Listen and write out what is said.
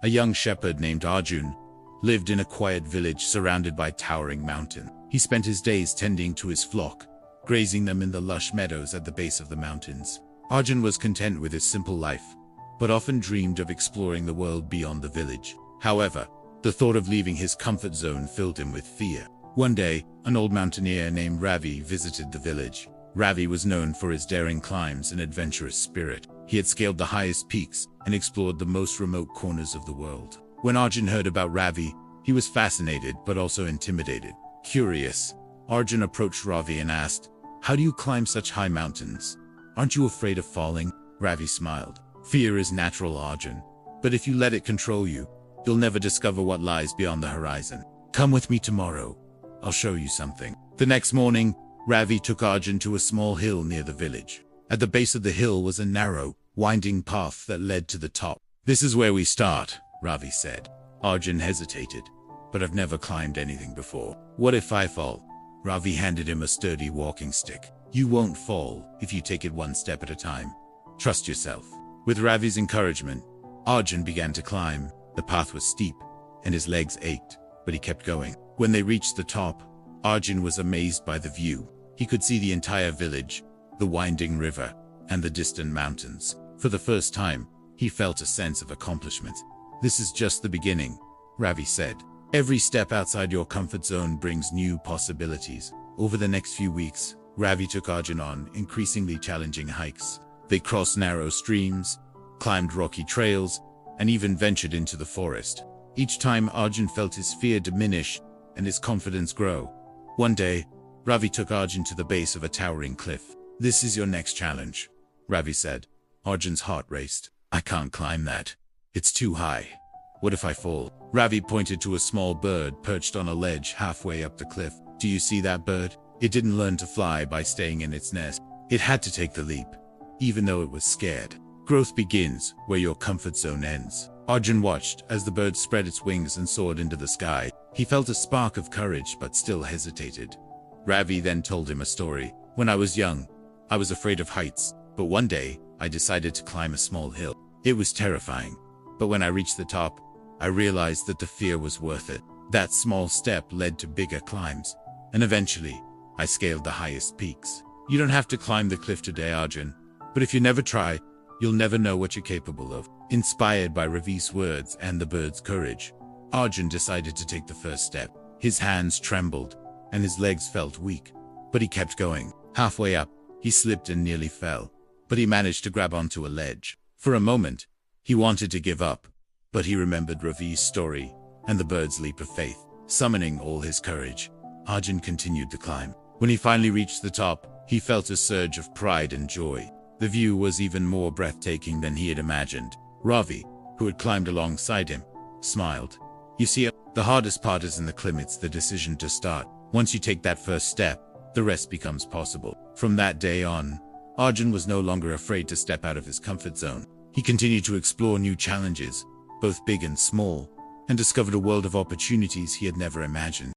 A young shepherd named Arjun lived in a quiet village surrounded by towering mountains. He spent his days tending to his flock, grazing them in the lush meadows at the base of the mountains. Arjun was content with his simple life, but often dreamed of exploring the world beyond the village. However, the thought of leaving his comfort zone filled him with fear. One day, an old mountaineer named Ravi visited the village. Ravi was known for his daring climbs and adventurous spirit. He had scaled the highest peaks and explored the most remote corners of the world. When Arjun heard about Ravi, he was fascinated but also intimidated. Curious, Arjun approached Ravi and asked, "How do you climb such high mountains? Aren't you afraid of falling?" Ravi smiled. "Fear is natural, Arjun, but if you let it control you, you'll never discover what lies beyond the horizon. Come with me tomorrow. I'll show you something." The next morning, Ravi took Arjun to a small hill near the village. At the base of the hill was a narrow, winding path that led to the top. "This is where we start," Ravi said. Arjun hesitated. "But I've never climbed anything before. What if I fall?" Ravi handed him a sturdy walking stick. "You won't fall if you take it one step at a time. Trust yourself." With Ravi's encouragement, Arjun began to climb. The path was steep, and his legs ached, but he kept going. When they reached the top, Arjun was amazed by the view. He could see the entire village, the winding river, and the distant mountains. For the first time, he felt a sense of accomplishment. "This is just the beginning," Ravi said. "Every step outside your comfort zone brings new possibilities." Over the next few weeks, Ravi took Arjun on increasingly challenging hikes. They crossed narrow streams, climbed rocky trails, and even ventured into the forest. Each time Arjun felt his fear diminish and his confidence grow. One day, Ravi took Arjun to the base of a towering cliff. "This is your next challenge," Ravi said. Arjun's heart raced. "I can't climb that. It's too high. What if I fall?" Ravi pointed to a small bird perched on a ledge halfway up the cliff. "Do you see that bird? It didn't learn to fly by staying in its nest. It had to take the leap, even though it was scared. Growth begins where your comfort zone ends." Arjun watched as the bird spread its wings and soared into the sky. He felt a spark of courage but still hesitated. Ravi then told him a story. "When I was young, I was afraid of heights, but one day I decided to climb a small hill. It was terrifying, but when I reached the top, I realized that the fear was worth it. That small step led to bigger climbs, and eventually, I scaled the highest peaks." You don't have to climb the cliff today, Arjun, but if you never try, you'll never know what you're capable of. Inspired by Ravi's words and the bird's courage, Arjun decided to take the first step. His hands trembled, and his legs felt weak, but he kept going. Halfway up, he slipped and nearly fell, but he managed to grab onto a ledge. For a moment, he wanted to give up, but he remembered Ravi's story and the bird's leap of faith. Summoning all his courage, Arjun continued to climb. When he finally reached the top, he felt a surge of pride and joy. The view was even more breathtaking than he had imagined. Ravi, who had climbed alongside him, smiled. "You see, the hardest part is in the climb. It's the decision to start. Once you take that first step, the rest becomes possible." From that day on, Arjun was no longer afraid to step out of his comfort zone. He continued to explore new challenges, both big and small, and discovered a world of opportunities he had never imagined.